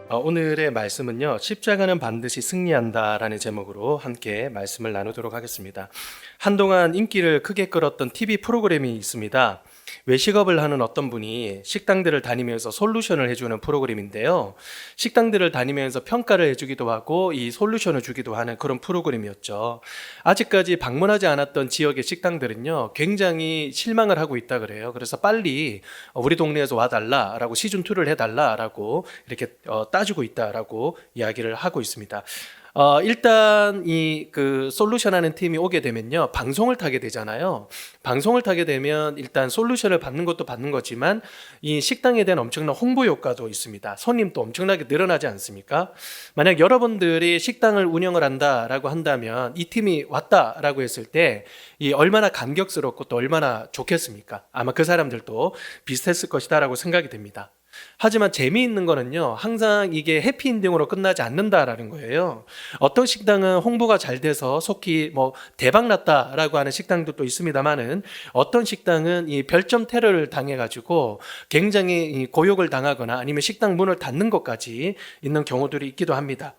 오늘의 말씀은요, 십자가는 반드시 승리한다라는 제목으로 함께 말씀을 나누도록 하겠습니다. 한동안 인기를 크게 끌었던 TV 프로그램이 있습니다. 외식업을 하는 어떤 분이 식당들을 다니면서 솔루션을 해주는 프로그램인데요. 식당들을 다니면서 평가를 해주기도 하고 이 솔루션을 주기도 하는 그런 프로그램이었죠. 아직까지 방문하지 않았던 지역의 식당들은요, 굉장히 실망을 하고 있다 그래요. 그래서 빨리 우리 동네에서 와달라라고 시즌2를 해달라라고 이렇게 따지고 있다라고 이야기를 하고 있습니다. 일단 이 솔루션 하는 팀이 오게 되면요, 방송을 타게 되잖아요. 방송을 타게 되면 일단 솔루션을 받는 것도 받는 거지만 이 식당에 대한 엄청난 홍보 효과도 있습니다. 손님도 엄청나게 늘어나지 않습니까? 만약 여러분들이 식당을 운영을 한다라고 한다면 이 팀이 왔다라고 했을 때 이 얼마나 감격스럽고 또 얼마나 좋겠습니까? 아마 그 사람들도 비슷했을 것이다라고 생각이 됩니다. 하지만 재미있는 거는요, 항상 이게 해피엔딩으로 끝나지 않는다라는 거예요. 어떤 식당은 홍보가 잘 돼서 속히 대박 났다라고 하는 식당도 또 있습니다만은, 어떤 식당은 이 별점 테러를 당해가지고 굉장히 고욕을 당하거나 아니면 식당 문을 닫는 것까지 있는 경우들이 있기도 합니다.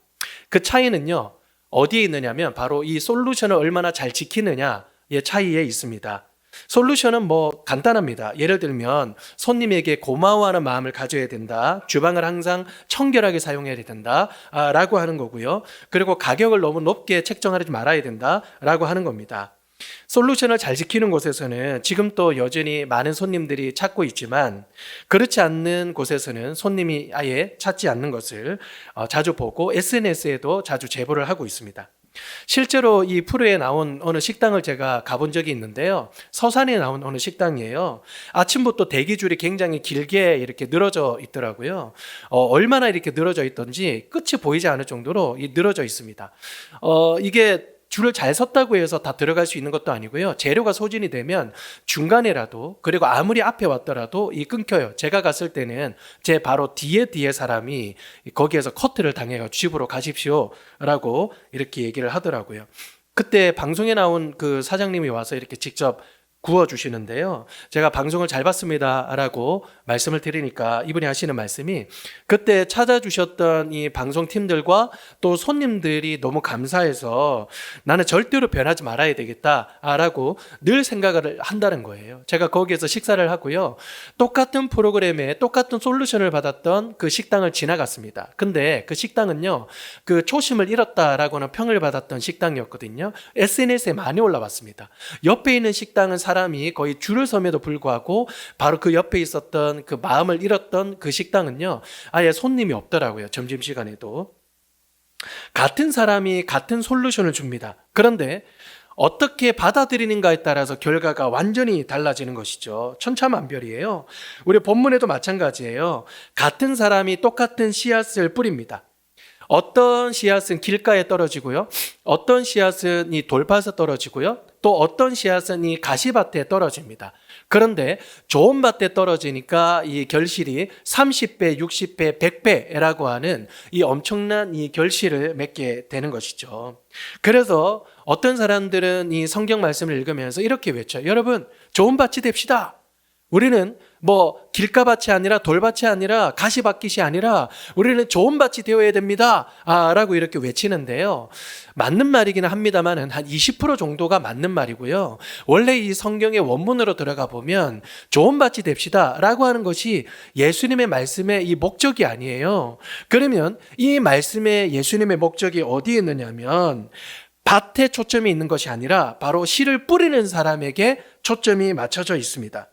그 차이는요, 어디에 있느냐면 바로 이 솔루션을 얼마나 잘 지키느냐의 차이에 있습니다. 솔루션은 간단합니다. 예를 들면 손님에게 고마워하는 마음을 가져야 된다. 주방을 항상 청결하게 사용해야 된다. 라고 하는 거고요. 그리고 가격을 너무 높게 책정하지 말아야 된다. 라고 하는 겁니다. 솔루션을 잘 지키는 곳에서는 지금 또 여전히 많은 손님들이 찾고 있지만, 그렇지 않는 곳에서는 손님이 아예 찾지 않는 것을 자주 보고 SNS에도 자주 제보를 하고 있습니다. 실제로 이 프로에 나온 어느 식당을 제가 가본 적이 있는데요. 서산에 나온 어느 식당이에요. 아침부터 대기줄이 굉장히 길게 이렇게 늘어져 있더라고요. 얼마나 이렇게 늘어져 있던지 끝이 보이지 않을 정도로 늘어져 있습니다. 이게 줄을 잘 섰다고 해서 다 들어갈 수 있는 것도 아니고요. 재료가 소진이 되면 중간에라도, 그리고 아무리 앞에 왔더라도 끊겨요. 제가 갔을 때는 제 바로 뒤에 사람이 거기에서 커트를 당해서 집으로 가십시오 라고 이렇게 얘기를 하더라고요. 그때 방송에 나온 그 사장님이 와서 이렇게 직접 구워주시는데요. 제가 방송을 잘 봤습니다 라고 말씀을 드리니까 이분이 하시는 말씀이, 그때 찾아주셨던 이 방송팀들과 또 손님들이 너무 감사해서 나는 절대로 변하지 말아야 되겠다 라고 늘 생각을 한다는 거예요. 제가 거기에서 식사를 하고요, 똑같은 프로그램에 똑같은 솔루션을 받았던 그 식당을 지나갔습니다. 근데 그 식당은요, 그 초심을 잃었다라고는 평을 받았던 식당이었거든요. SNS에 많이 올라왔습니다. 옆에 있는 식당은 사람이 거의 줄을 섬에도 불구하고 바로 그 옆에 있었던 그 마음을 잃었던 그 식당은요, 아예 손님이 없더라고요. 점심시간에도. 같은 사람이 같은 솔루션을 줍니다. 그런데 어떻게 받아들이는가에 따라서 결과가 완전히 달라지는 것이죠. 천차만별이에요. 우리 본문에도 마찬가지예요. 같은 사람이 똑같은 씨앗을 뿌립니다. 어떤 씨앗은 길가에 떨어지고요, 어떤 씨앗은 이 돌밭에 떨어지고요, 또 어떤 씨앗은 이 가시밭에 떨어집니다. 그런데 좋은 밭에 떨어지니까 이 결실이 30배, 60배, 100배라고 하는 이 엄청난 이 결실을 맺게 되는 것이죠. 그래서 어떤 사람들은 이 성경 말씀을 읽으면서 이렇게 외쳐요. 여러분, 좋은 밭이 됩시다. 우리는 길가밭이 아니라 돌밭이 아니라 가시밭깃이 아니라 우리는 좋은 밭이 되어야 됩니다 라고 이렇게 외치는데요, 맞는 말이기는 합니다만 한 20% 정도가 맞는 말이고요. 원래 이 성경의 원문으로 들어가 보면 좋은 밭이 됩시다 라고 하는 것이 예수님의 말씀의 이 목적이 아니에요. 그러면 이 말씀의 예수님의 목적이 어디에 있느냐면, 밭에 초점이 있는 것이 아니라 바로 씨를 뿌리는 사람에게 초점이 맞춰져 있습니다.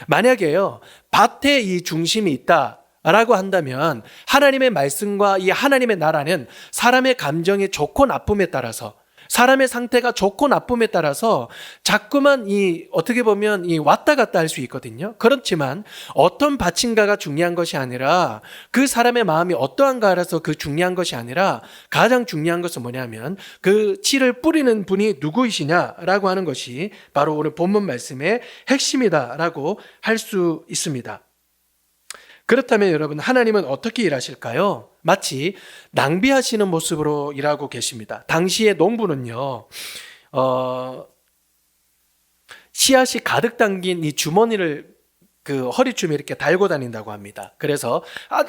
만약에요, 밭에 이 중심이 있다라고 한다면 하나님의 말씀과 이 하나님의 나라는 사람의 감정이 좋고 나쁨에 따라서, 사람의 상태가 좋고 나쁨에 따라서 자꾸만 어떻게 보면 왔다 갔다 할 수 있거든요. 그렇지만 어떤 밭인가가 중요한 것이 아니라 그 사람의 마음이 어떠한가라서 그 중요한 것이 아니라 가장 중요한 것은 뭐냐면 그 씨를 뿌리는 분이 누구이시냐라고 하는 것이 바로 오늘 본문 말씀의 핵심이다라고 할 수 있습니다. 그렇다면 여러분, 하나님은 어떻게 일하실까요? 마치 낭비하시는 모습으로 일하고 계십니다. 당시의 농부는요, 씨앗이 가득 담긴 이 주머니를 그 허리춤에 이렇게 달고 다닌다고 합니다. 그래서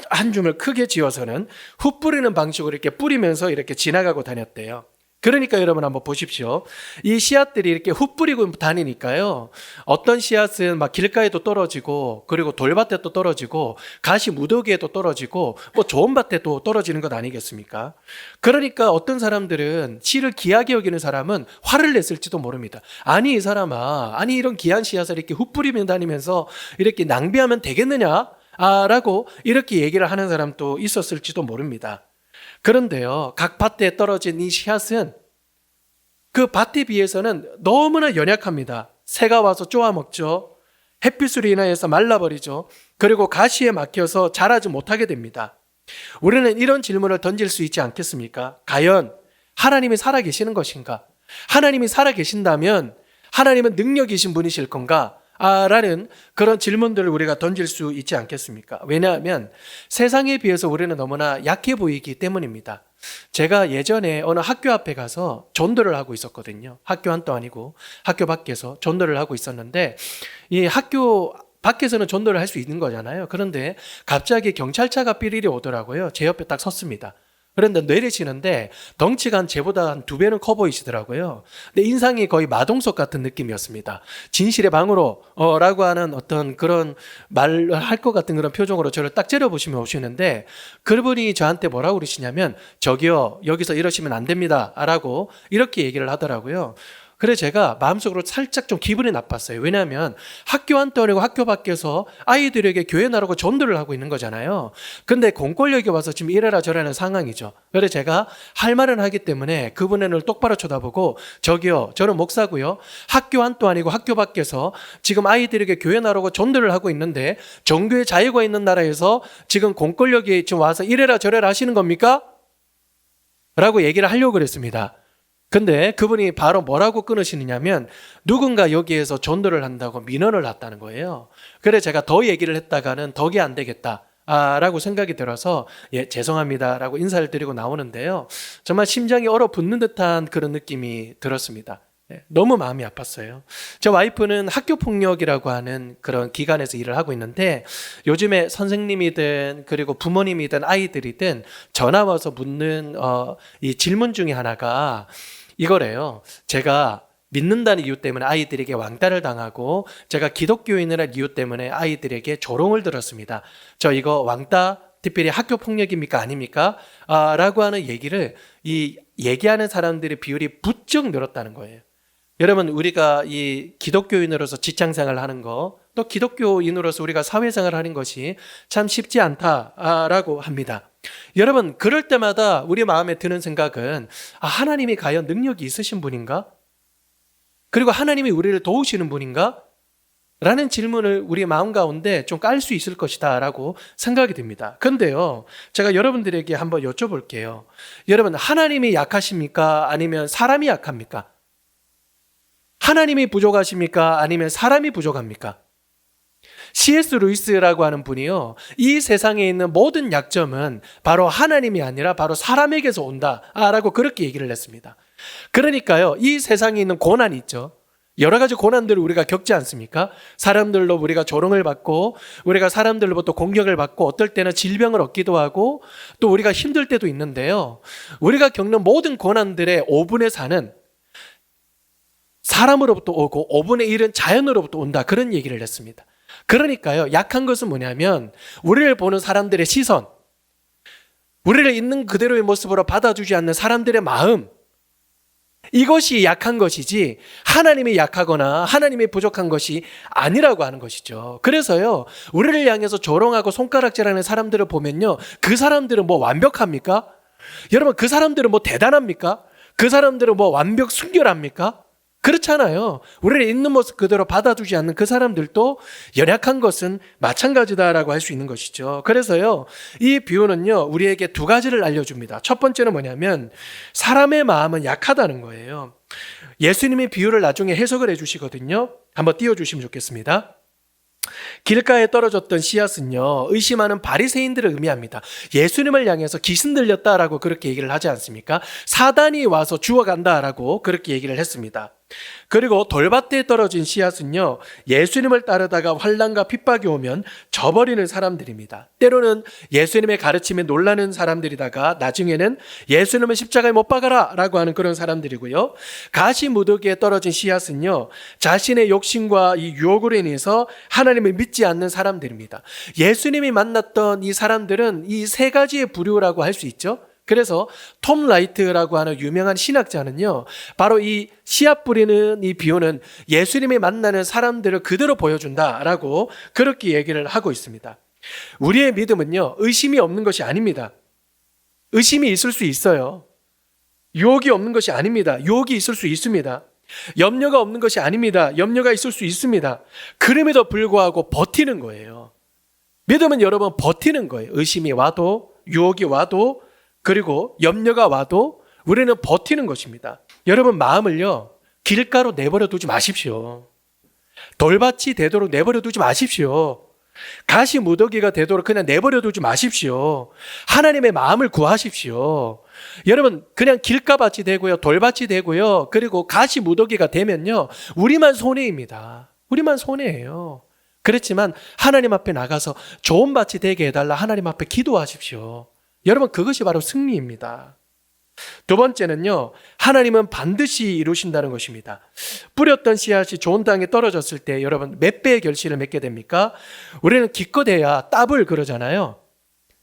한 줌을 크게 쥐어서는 후 뿌리는 방식으로 이렇게 뿌리면서 이렇게 지나가고 다녔대요. 그러니까 여러분 한번 보십시오. 이 씨앗들이 이렇게 후 뿌리고 다니니까요. 어떤 씨앗은 막 길가에도 떨어지고, 그리고 돌밭에도 떨어지고, 가시 무더기에도 떨어지고, 뭐 좋은 밭에도 떨어지는 것 아니겠습니까? 그러니까 어떤 사람들은 씨를 귀하게 여기는 사람은 화를 냈을지도 모릅니다. 아니 이 사람아, 아니 이런 귀한 씨앗을 이렇게 후 뿌리며 다니면서 이렇게 낭비하면 되겠느냐? 라고 이렇게 얘기를 하는 사람도 있었을지도 모릅니다. 그런데요, 각 밭에 떨어진 이 씨앗은 그 밭에 비해서는 너무나 연약합니다. 새가 와서 쪼아먹죠. 햇빛으로 인하여서 말라버리죠. 그리고 가시에 막혀서 자라지 못하게 됩니다. 우리는 이런 질문을 던질 수 있지 않겠습니까? 과연 하나님이 살아계시는 것인가? 하나님이 살아계신다면 하나님은 능력이신 분이실 건가? 라는 그런 질문들을 우리가 던질 수 있지 않겠습니까? 왜냐하면 세상에 비해서 우리는 너무나 약해 보이기 때문입니다. 제가 예전에 어느 학교 앞에 가서 전도를 하고 있었거든요. 학교 안도 아니고 학교 밖에서 전도를 하고 있었는데, 이 학교 밖에서는 전도를 할 수 있는 거잖아요. 그런데 갑자기 경찰차가 삐리리 오더라고요. 제 옆에 딱 섰습니다. 그런데 내리시는데 덩치가 제보다 한 2배는 커 보이시더라고요. 근데 인상이 거의 마동석 같은 느낌이었습니다. 진실의 방으로 라고 하는 어떤 그런 말을 할 것 같은 그런 표정으로 저를 딱 째려보시면 오시는데, 그분이 저한테 뭐라고 그러시냐면, 저기요, 여기서 이러시면 안 됩니다 라고 이렇게 얘기를 하더라고요. 그래서 제가 마음속으로 살짝 좀 기분이 나빴어요. 왜냐하면 학교 안도 아니고 학교 밖에서 아이들에게 교회 나라고 전도를 하고 있는 거잖아요. 근데 공권력이 와서 지금 이래라 저래라는 상황이죠. 그래서 제가 할 말은 하기 때문에 그분의 눈을 똑바로 쳐다보고, 저기요, 저는 목사고요, 학교 안도 아니고 학교 밖에서 지금 아이들에게 교회 나라고 전도를 하고 있는데 종교의 자유가 있는 나라에서 지금 공권력이 지금 와서 이래라 저래라 하시는 겁니까? 라고 얘기를 하려고 그랬습니다. 근데 그분이 바로 뭐라고 끊으시느냐면, 누군가 여기에서 전도를 한다고 민원을 났다는 거예요. 그래서 제가 더 얘기를 했다가는 덕이 안 되겠다 라고 생각이 들어서, 예, 죄송합니다 라고 인사를 드리고 나오는데요, 정말 심장이 얼어붙는 듯한 그런 느낌이 들었습니다. 너무 마음이 아팠어요. 저 와이프는 학교폭력이라고 하는 그런 기관에서 일을 하고 있는데, 요즘에 선생님이든 그리고 부모님이든 아이들이든 전화 와서 묻는 이 질문 중에 하나가 이거래요. 제가 믿는다는 이유 때문에 아이들에게 왕따를 당하고, 제가 기독교인이라는 이유 때문에 아이들에게 조롱을 들었습니다. 저 이거 왕따, 특별히 학교 폭력입니까 아닙니까? 라고 하는 얘기를 이 얘기하는 사람들의 비율이 부쩍 늘었다는 거예요. 여러분, 우리가 이 기독교인으로서 직장생활을 하는 거, 또 기독교인으로서 우리가 사회생활을 하는 것이 참 쉽지 않다라고 합니다. 여러분, 그럴 때마다 우리 마음에 드는 생각은, 하나님이 과연 능력이 있으신 분인가? 그리고 하나님이 우리를 도우시는 분인가? 라는 질문을 우리 마음 가운데 좀 깔 수 있을 것이다 라고 생각이 듭니다. 그런데요, 제가 여러분들에게 한번 여쭤볼게요. 여러분, 하나님이 약하십니까? 아니면 사람이 약합니까? 하나님이 부족하십니까? 아니면 사람이 부족합니까? C.S. 루이스라고 하는 분이요, 이 세상에 있는 모든 약점은 바로 하나님이 아니라 바로 사람에게서 온다 라고 그렇게 얘기를 했습니다. 그러니까요, 이 세상에 있는 고난이 있죠. 여러 가지 고난들을 우리가 겪지 않습니까? 사람들로 우리가 조롱을 받고, 우리가 사람들로부터 공격을 받고, 어떨 때는 질병을 얻기도 하고, 또 우리가 힘들 때도 있는데요, 우리가 겪는 모든 고난들의 5분의 4는 사람으로부터 오고 5분의 1은 자연으로부터 온다, 그런 얘기를 했습니다. 그러니까요, 약한 것은 뭐냐면 우리를 보는 사람들의 시선, 우리를 있는 그대로의 모습으로 받아주지 않는 사람들의 마음, 이것이 약한 것이지 하나님이 약하거나 하나님이 부족한 것이 아니라고 하는 것이죠. 그래서요, 우리를 향해서 조롱하고 손가락질하는 사람들을 보면요, 그 사람들은 뭐 완벽합니까? 여러분, 그 사람들은 뭐 대단합니까? 그 사람들은 뭐 완벽 순결합니까? 그렇잖아요. 우리를 있는 모습 그대로 받아주지 않는 그 사람들도 연약한 것은 마찬가지다라고 할 수 있는 것이죠. 그래서요, 이 비유는요, 우리에게 두 가지를 알려줍니다. 첫 번째는 뭐냐면 사람의 마음은 약하다는 거예요. 예수님이 비유를 나중에 해석을 해주시거든요. 한번 띄워주시면 좋겠습니다. 길가에 떨어졌던 씨앗은요, 의심하는 바리새인들을 의미합니다. 예수님을 향해서 귀신 들렸다라고 그렇게 얘기를 하지 않습니까? 사단이 와서 주워간다라고 그렇게 얘기를 했습니다. 그리고 돌밭에 떨어진 씨앗은요, 예수님을 따르다가 환난과 핍박이 오면 져버리는 사람들입니다. 때로는 예수님의 가르침에 놀라는 사람들이다가 나중에는 예수님을 십자가에 못 박아라 라고 하는 그런 사람들이고요. 가시 무더기에 떨어진 씨앗은요, 자신의 욕심과 이 유혹으로 인해서 하나님을 믿지 않는 사람들입니다. 예수님이 만났던 이 사람들은 이 세 가지의 부류라고 할 수 있죠. 그래서 톰 라이트라고 하는 유명한 신학자는요, 바로 이 씨앗 뿌리는 이 비유는 예수님이 만나는 사람들을 그대로 보여준다라고 그렇게 얘기를 하고 있습니다. 우리의 믿음은요, 의심이 없는 것이 아닙니다. 의심이 있을 수 있어요. 유혹이 없는 것이 아닙니다. 유혹이 있을 수 있습니다. 염려가 없는 것이 아닙니다. 염려가 있을 수 있습니다. 그럼에도 불구하고 버티는 거예요. 믿음은 여러분 버티는 거예요. 의심이 와도, 유혹이 와도, 그리고 염려가 와도 우리는 버티는 것입니다. 여러분 마음을요, 길가로 내버려 두지 마십시오. 돌밭이 되도록 내버려 두지 마십시오. 가시 무더기가 되도록 그냥 내버려 두지 마십시오. 하나님의 마음을 구하십시오. 여러분 그냥 길가밭이 되고요, 돌밭이 되고요, 그리고 가시 무더기가 되면요, 우리만 손해입니다. 우리만 손해예요. 그렇지만 하나님 앞에 나가서 좋은 밭이 되게 해달라 하나님 앞에 기도하십시오. 여러분 그것이 바로 승리입니다. 두 번째는요, 하나님은 반드시 이루신다는 것입니다. 뿌렸던 씨앗이 좋은 땅에 떨어졌을 때 여러분 몇 배의 결실을 맺게 됩니까? 우리는 기껏해야 따블 그러잖아요.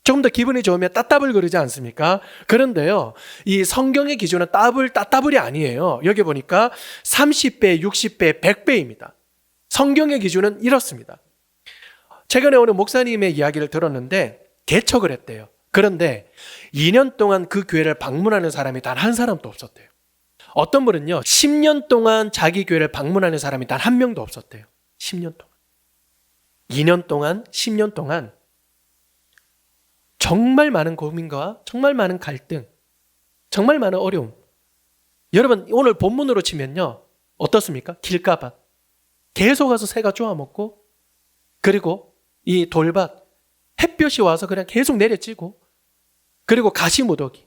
조금 더 기분이 좋으면 따따블 그러지 않습니까? 그런데요, 이 성경의 기준은 따따블이 아니에요. 여기 보니까 30배, 60배, 100배입니다. 성경의 기준은 이렇습니다. 최근에 어느 목사님의 이야기를 들었는데 개척을 했대요. 그런데 2년 동안 그 교회를 방문하는 사람이 단 한 사람도 없었대요. 어떤 분은요, 10년 동안 자기 교회를 방문하는 사람이 단 한 명도 없었대요. 10년 동안. 2년 동안, 10년 동안 정말 많은 고민과 정말 많은 갈등, 정말 많은 어려움. 여러분 오늘 본문으로 치면요, 어떻습니까? 길가밭. 계속 와서 새가 쪼아먹고, 그리고 이 돌밭, 햇볕이 와서 그냥 계속 내려지고, 그리고 가시무더기,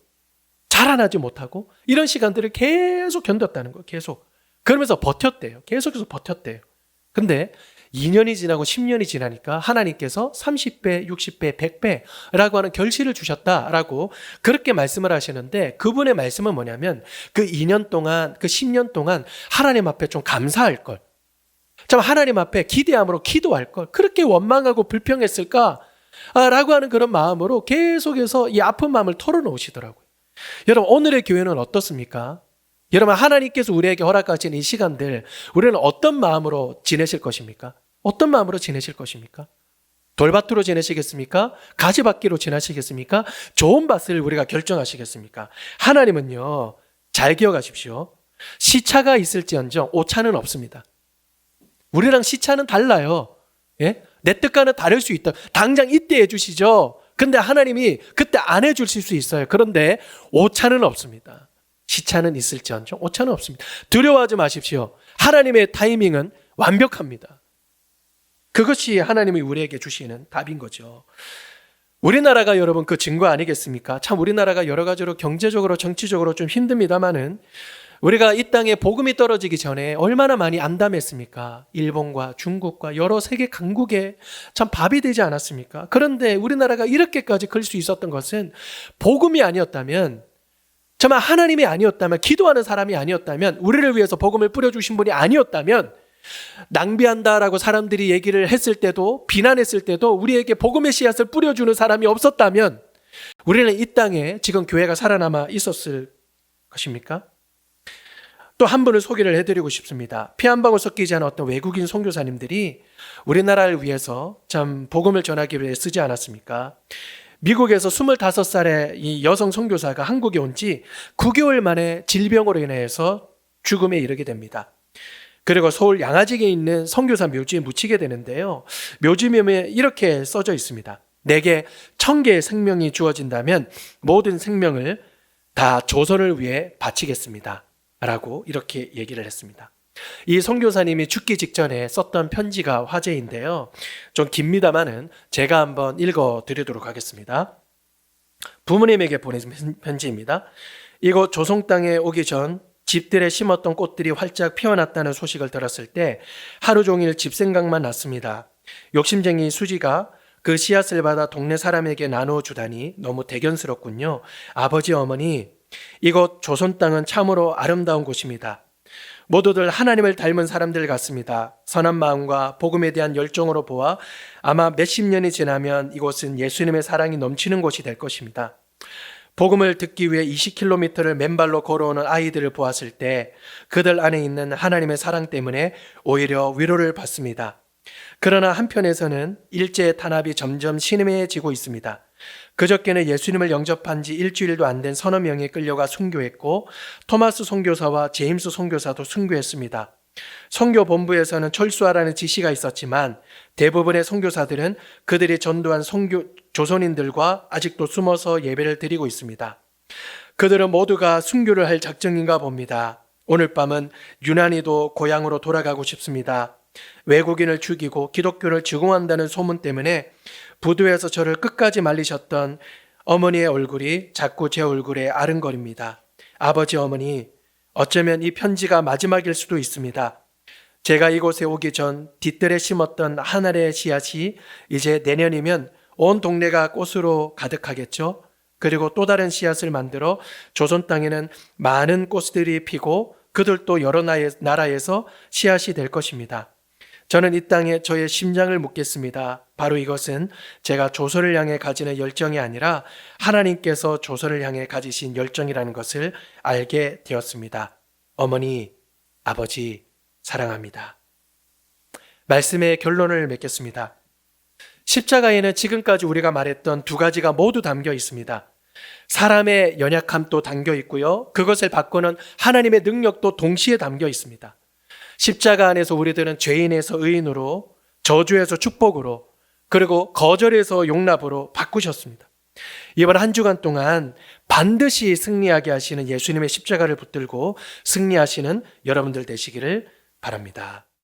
자라나지 못하고 이런 시간들을 계속 견뎠다는 거예요. 계속. 그러면서 버텼대요. 계속해서 버텼대요. 근데 2년이 지나고 10년이 지나니까 하나님께서 30배, 60배, 100배라고 하는 결실을 주셨다라고 그렇게 말씀을 하시는데, 그분의 말씀은 뭐냐면 그 2년 동안, 그 10년 동안 하나님 앞에 좀 감사할 걸, 참 하나님 앞에 기대함으로 기도할 걸, 그렇게 원망하고 불평했을까? 라고 하는 그런 마음으로 계속해서 이 아픈 마음을 털어놓으시더라고요. 여러분 오늘의 교회는 어떻습니까? 여러분 하나님께서 우리에게 허락하신 이 시간들 우리는 어떤 마음으로 지내실 것입니까? 어떤 마음으로 지내실 것입니까? 돌밭으로 지내시겠습니까? 가지밭기로 지내시겠습니까? 좋은 밭을 우리가 결정하시겠습니까? 하나님은요, 잘 기억하십시오. 시차가 있을지언정 오차는 없습니다. 우리랑 시차는 달라요. 예? 내 뜻과는 다를 수 있다. 당장 이때 해주시죠. 근데 하나님이 그때 안 해주실 수 있어요. 그런데 오차는 없습니다. 시차는 있을지언정 오차는 없습니다. 두려워하지 마십시오. 하나님의 타이밍은 완벽합니다. 그것이 하나님이 우리에게 주시는 답인 거죠. 우리나라가 여러분 그 증거 아니겠습니까? 참 우리나라가 여러 가지로 경제적으로 정치적으로 좀 힘듭니다마는 우리가 이 땅에 복음이 떨어지기 전에 얼마나 많이 암담했습니까? 일본과 중국과 여러 세계 강국에 참 밥이 되지 않았습니까? 그런데 우리나라가 이렇게까지 클 수 있었던 것은 복음이 아니었다면, 정말 하나님이 아니었다면, 기도하는 사람이 아니었다면, 우리를 위해서 복음을 뿌려주신 분이 아니었다면, 낭비한다라고 사람들이 얘기를 했을 때도, 비난했을 때도 우리에게 복음의 씨앗을 뿌려주는 사람이 없었다면 우리는 이 땅에 지금 교회가 살아남아 있었을 것입니까? 또 한 분을 소개를 해드리고 싶습니다. 피 한 방울 섞이지 않은 어떤 외국인 선교사님들이 우리나라를 위해서 참 복음을 전하기 위해 쓰지 않았습니까? 미국에서 25살의 이 여성 선교사가 한국에 온 지 9개월 만에 질병으로 인해서 죽음에 이르게 됩니다. 그리고 서울 양아지에 있는 선교사 묘지에 묻히게 되는데요. 묘지면에 이렇게 써져 있습니다. 내게 1000개의 생명이 주어진다면 모든 생명을 다 조선을 위해 바치겠습니다. 라고 이렇게 얘기를 했습니다. 이 선교사님이 죽기 직전에 썼던 편지가 화제인데요. 좀 깁니다마는 제가 한번 읽어드리도록 하겠습니다. 부모님에게 보낸 편지입니다. 이곳 조송 땅에 오기 전 집들에 심었던 꽃들이 활짝 피어났다는 소식을 들었을 때 하루 종일 집 생각만 났습니다. 욕심쟁이 수지가 그 씨앗을 받아 동네 사람에게 나누어 주다니 너무 대견스럽군요. 아버지, 어머니, 이곳 조선 땅은 참으로 아름다운 곳입니다. 모두들 하나님을 닮은 사람들 같습니다. 선한 마음과 복음에 대한 열정으로 보아 아마 몇십 년이 지나면 이곳은 예수님의 사랑이 넘치는 곳이 될 것입니다. 복음을 듣기 위해 20km를 맨발로 걸어오는 아이들을 보았을 때 그들 안에 있는 하나님의 사랑 때문에 오히려 위로를 받습니다. 그러나 한편에서는 일제의 탄압이 점점 심해지고 있습니다. 그저께는 예수님을 영접한 지 일주일도 안 된 서너 명이 끌려가 순교했고 토마스 선교사와 제임스 선교사도 순교했습니다. 선교 본부에서는 철수하라는 지시가 있었지만 대부분의 선교사들은 그들이 전도한 조선인들과 아직도 숨어서 예배를 드리고 있습니다. 그들은 모두가 순교를 할 작정인가 봅니다. 오늘 밤은 유난히도 고향으로 돌아가고 싶습니다. 외국인을 죽이고 기독교를 증오한다는 소문 때문에 부두에서 저를 끝까지 말리셨던 어머니의 얼굴이 자꾸 제 얼굴에 아른거립니다. 아버지, 어머니, 어쩌면 이 편지가 마지막일 수도 있습니다. 제가 이곳에 오기 전 뒷뜰에 심었던 한 알의 씨앗이 이제 내년이면 온 동네가 꽃으로 가득하겠죠. 그리고 또 다른 씨앗을 만들어 조선 땅에는 많은 꽃들이 피고 그들도 여러 나라에서 씨앗이 될 것입니다. 저는 이 땅에 저의 심장을 묻겠습니다. 바로 이것은 제가 조선을 향해 가지는 열정이 아니라 하나님께서 조선을 향해 가지신 열정이라는 것을 알게 되었습니다. 어머니, 아버지, 사랑합니다. 말씀의 결론을 맺겠습니다. 십자가에는 지금까지 우리가 말했던 두 가지가 모두 담겨 있습니다. 사람의 연약함도 담겨 있고요. 그것을 바꾸는 하나님의 능력도 동시에 담겨 있습니다. 십자가 안에서 우리들은 죄인에서 의인으로, 저주에서 축복으로, 그리고 거절에서 용납으로 바꾸셨습니다. 이번 한 주간 동안 반드시 승리하게 하시는 예수님의 십자가를 붙들고 승리하시는 여러분들 되시기를 바랍니다.